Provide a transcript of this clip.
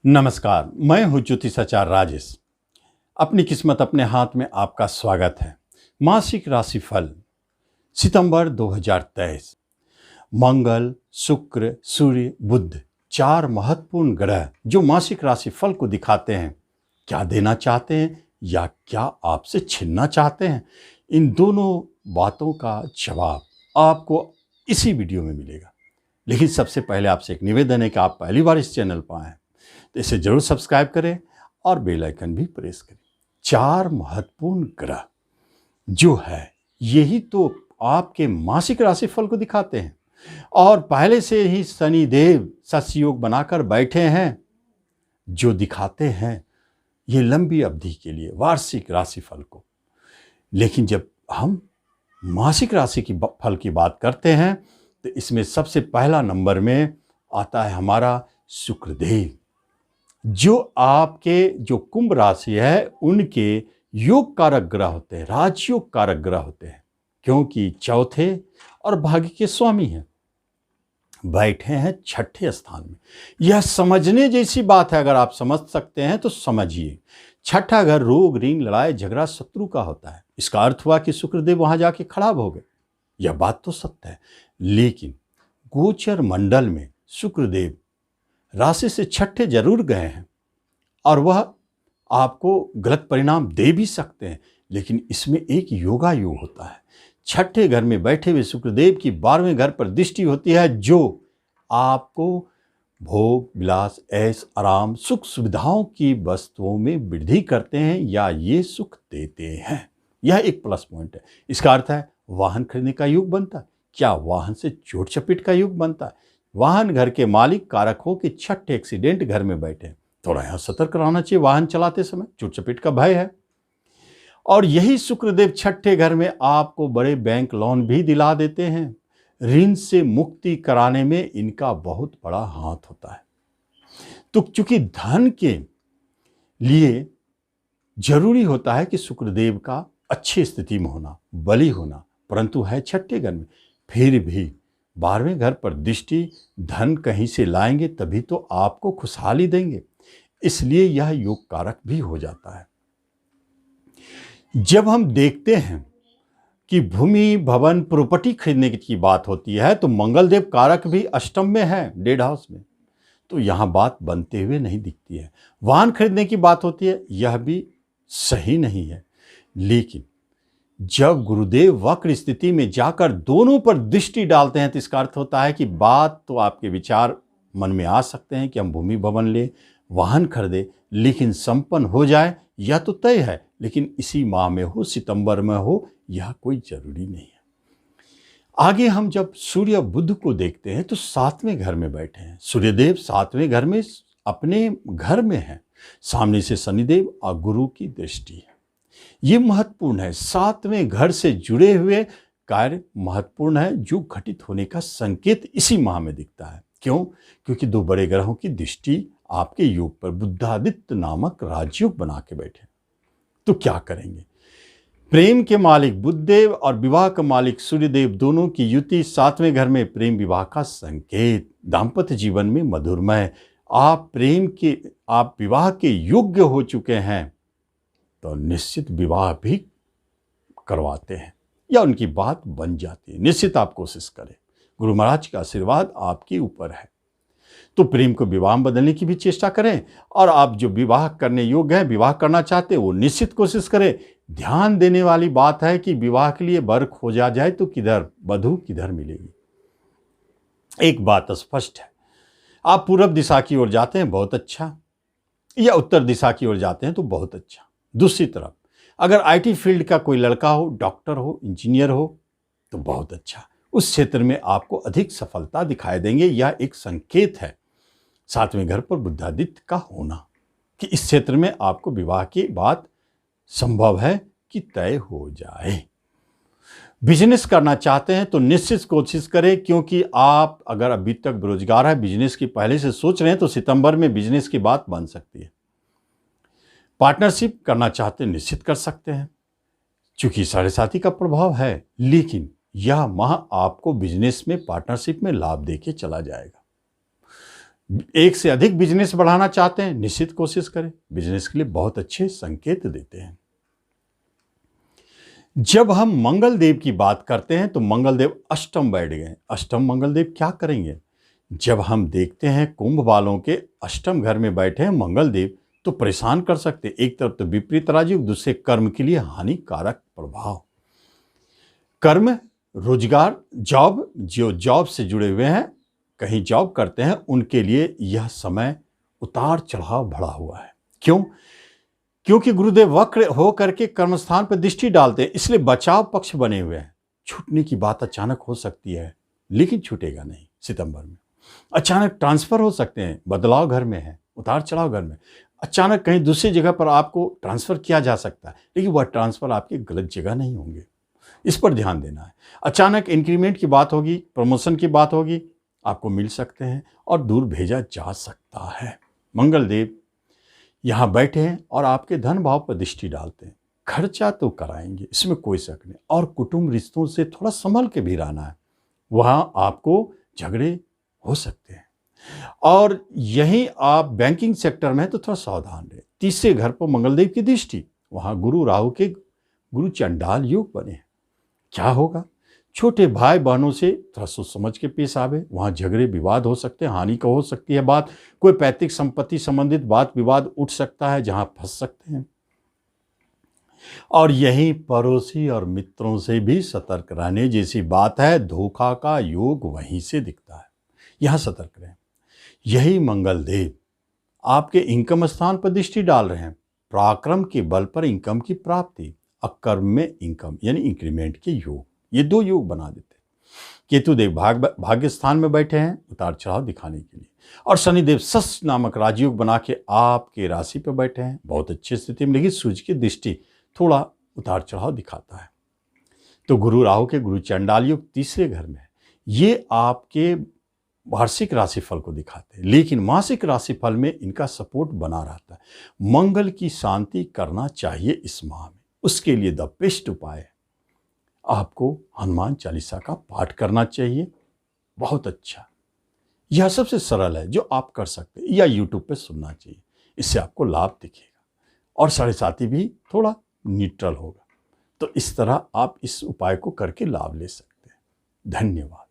नमस्कार, मैं हूं ज्योतिषाचार्य राजेश। अपनी किस्मत अपने हाथ में आपका स्वागत है। मासिक राशिफल सितंबर 2023। मंगल, शुक्र, सूर्य, बुध, 4 महत्वपूर्ण ग्रह जो मासिक राशिफल को दिखाते हैं। क्या देना चाहते हैं या क्या आपसे छीनना चाहते हैं, इन दोनों बातों का जवाब आपको इसी वीडियो में मिलेगा। लेकिन सबसे पहले आपसे एक निवेदन है कि आप पहली बार इस चैनल पर आए तो इसे जरूर सब्सक्राइब करें और बेल आइकन भी प्रेस करें। 4 महत्वपूर्ण ग्रह जो है यही तो आपके मासिक राशिफल को दिखाते हैं और पहले से ही शनिदेव सत्सयोग बनाकर बैठे हैं जो दिखाते हैं ये लंबी अवधि के लिए वार्षिक राशिफल को। लेकिन जब हम मासिक राशि की फल की बात करते हैं तो इसमें सबसे पहला नंबर में आता है हमारा शुक्रदेव, जो आपके जो कुंभ राशि है उनके योग कारक ग्रह होते हैं, राजयोग कारक ग्रह होते हैं, क्योंकि चौथे और भाग्य के स्वामी हैं, बैठे हैं 6ठे स्थान में। यह समझने जैसी बात है, अगर आप समझ सकते हैं तो समझिए। 6ठा घर रोग, ऋण, लड़ाई, झगड़ा, शत्रु का होता है। इसका अर्थ हुआ कि शुक्रदेव वहां जाके खराब हो गए। यह बात तो सत्य है, लेकिन गोचर मंडल में शुक्रदेव राशि से 6ठे जरूर गए हैं और वह आपको गलत परिणाम दे भी सकते हैं, लेकिन इसमें एक योगा योग होता है। 6ठे घर में बैठे हुए शुक्रदेव की 12वें घर पर दृष्टि होती है, जो आपको भोग विलास, ऐश आराम, सुख सुविधाओं की वस्तुओं में वृद्धि करते हैं या ये सुख देते हैं। यह एक प्लस पॉइंट है। इसका अर्थ है वाहन खरीदने का योग बनता है। क्या वाहन से चोट चपेट का योग बनता है? वाहन घर के मालिक कारक हो कि 6ठे एक्सीडेंट घर में बैठे, थोड़ा यहाँ सतर्क रहना चाहिए। वाहन चलाते समय चोट चपेट का भय है। और यही शुक्रदेव 6ठे घर में आपको बड़े बैंक लोन भी दिला देते हैं। ऋण से मुक्ति कराने में इनका बहुत बड़ा हाथ होता है। तो चूंकि धन के लिए जरूरी होता है कि शुक्रदेव का अच्छी स्थिति में होना, बली होना, परंतु है 6ठे घर में, फिर भी 12वें घर पर दृष्टि, धन कहीं से लाएंगे तभी तो आपको खुशहाली देंगे, इसलिए यह योग कारक भी हो जाता है। जब हम देखते हैं कि भूमि भवन प्रॉपर्टी खरीदने की बात होती है तो मंगलदेव कारक भी अष्टम में है, 1.5 हाउस में, तो यहां बात बनते हुए नहीं दिखती है। वाहन खरीदने की बात होती है, यह भी सही नहीं है। लेकिन जब गुरुदेव वक्र स्थिति में जाकर दोनों पर दृष्टि डालते हैं तो इसका अर्थ होता है कि बात तो आपके विचार मन में आ सकते हैं कि हम भूमि भवन ले, वाहन खरीदे, लेकिन संपन्न हो जाए यह तो तय है। लेकिन इसी माह में हो, सितंबर में हो, यह कोई जरूरी नहीं है। आगे हम जब सूर्य बुध को देखते हैं तो 7वें घर में बैठे हैं। सूर्यदेव 7वें घर में अपने घर में है, सामने से शनिदेव और गुरु की दृष्टि है। ये महत्वपूर्ण है। 7वें घर से जुड़े हुए कार्य महत्वपूर्ण है, जो घटित होने का संकेत इसी माह में दिखता है। क्यों? क्योंकि 2 बड़े ग्रहों की दृष्टि आपके योग पर बुधादित्य नामक राजयोग बना के बैठे। तो क्या करेंगे? प्रेम के मालिक बुधदेव और विवाह का मालिक सूर्यदेव दोनों की युति 7वें घर में प्रेम विवाह का संकेत, दाम्पत्य जीवन में मधुरमय, आप विवाह के योग्य हो चुके हैं तो निश्चित विवाह भी करवाते हैं या उनकी बात बन जाती है। निश्चित आप कोशिश करें, गुरु महाराज का आशीर्वाद आपके ऊपर है। तो प्रेम को विवाह में बदलने की भी चेष्टा करें, और आप जो विवाह करने योग्य हैं, विवाह करना चाहते हैं, वो निश्चित कोशिश करें। ध्यान देने वाली बात है कि विवाह के लिए वर खोजा जाए तो किधर वधू किधर मिलेगी। एक बात स्पष्ट है, आप पूर्व दिशा की ओर जाते हैं बहुत अच्छा, या उत्तर दिशा की ओर जाते हैं तो बहुत अच्छा। दूसरी तरफ अगर आईटी फील्ड का कोई लड़का हो, डॉक्टर हो, इंजीनियर हो तो बहुत अच्छा, उस क्षेत्र में आपको अधिक सफलता दिखाई देंगे। यह एक संकेत है 7वें घर पर बुधादित्य का होना कि इस क्षेत्र में आपको विवाह की बात संभव है कि तय हो जाए। बिजनेस करना चाहते हैं तो निश्चित कोशिश करें, क्योंकि आप अगर अभी तक बेरोजगार है, बिजनेस की पहले से सोच रहे हैं तो सितंबर में बिजनेस की बात बन सकती है। पार्टनरशिप करना चाहते हैं निश्चित कर सकते हैं, चूंकि साढ़े साथी का प्रभाव है, लेकिन यह माह आपको बिजनेस में पार्टनरशिप में लाभ देके चला जाएगा। एक से अधिक बिजनेस बढ़ाना चाहते हैं, निश्चित कोशिश करें, बिजनेस के लिए बहुत अच्छे संकेत देते हैं। जब हम मंगल देव की बात करते हैं तो मंगल देव अष्टम बैठ गए। अष्टम मंगल देव क्या करेंगे? जब हम देखते हैं कुंभ वालों के अष्टम घर में बैठे हैं मंगल देव, तो परेशान कर सकते। एक तरफ तो विपरीत राजयोग, दूसरे कर्म के लिए हानिकारक प्रभाव। कर्म, रोजगार, जॉब, जो जॉब से जुड़े हुए हैं, कहीं जॉब करते हैं, उनके लिए यह समय उतार चढ़ाव भरा हुआ है। क्यों? क्योंकि गुरुदेव वक्र हो करके कर्मस्थान पर दृष्टि डालते हैं, इसलिए बचाव पक्ष बने हुए हैं। छूटने की बात अचानक हो सकती है, लेकिन छूटेगा नहीं। सितंबर में अचानक ट्रांसफर हो सकते हैं, बदलाव घर में है, उतार चढ़ाव घर में। अचानक कहीं दूसरी जगह पर आपको ट्रांसफर किया जा सकता है, लेकिन वह ट्रांसफर आपकी गलत जगह नहीं होंगे, इस पर ध्यान देना है। अचानक इंक्रीमेंट की बात होगी, प्रमोशन की बात होगी, आपको मिल सकते हैं और दूर भेजा जा सकता है। मंगल देव यहाँ बैठे हैं और आपके धन भाव पर दृष्टि डालते हैं। खर्चा तो कराएंगे, इसमें कोई शक नहीं। और कुटुंब रिश्तों से थोड़ा संभल के भी रहना है, वहाँ आपको झगड़े हो सकते हैं। और यहीं आप बैंकिंग सेक्टर में हैं तो थोड़ा सावधान रहे। तीसरे घर पर मंगलदेव की दृष्टि, वहाँ गुरु राहु के गुरु चंडाल योग बने हैं। क्या होगा? छोटे भाई बहनों से थोड़ा सोच समझ के पेश आवे, वहाँ झगड़े विवाद हो सकते हैं, हानि का हो सकती है बात, कोई पैतृक संपत्ति संबंधित बात विवाद उठ सकता है जहाँ फंस सकते हैं। और यही पड़ोसी और मित्रों से भी सतर्क रहने जैसी बात है। धोखा का योग वहीं से दिखता है, यहाँ सतर्क रहें। यही मंगल देव आपके इनकम स्थान पर दृष्टि डाल रहे हैं। पराक्रम के बल पर इनकम की प्राप्ति, अकर्म में इनकम यानी इंक्रीमेंट के योग, ये दो योग बना देते हैं। केतुदेव भाग्य स्थान में बैठे हैं उतार चढ़ाव दिखाने के लिए, और शनिदेव सस नामक राजयोग बना के आपके राशि पर बैठे हैं, बहुत अच्छी स्थिति में। लेकिन सूर्य की दृष्टि थोड़ा उतार चढ़ाव दिखाता है। तो गुरु राहु के गुरु चंडाल योग तीसरे घर में है। ये आपके वार्षिक राशिफल को दिखाते हैं, लेकिन मासिक राशिफल में इनका सपोर्ट बना रहता है। मंगल की शांति करना चाहिए इस माह में। उसके लिए द बेस्ट उपाय है, आपको हनुमान चालीसा का पाठ करना चाहिए। बहुत अच्छा, यह सबसे सरल है जो आप कर सकते हैं, या यूट्यूब पे सुनना चाहिए, इससे आपको लाभ दिखेगा। और साढ़े साथी भी थोड़ा न्यूट्रल होगा। तो इस तरह आप इस उपाय को करके लाभ ले सकते हैं। धन्यवाद।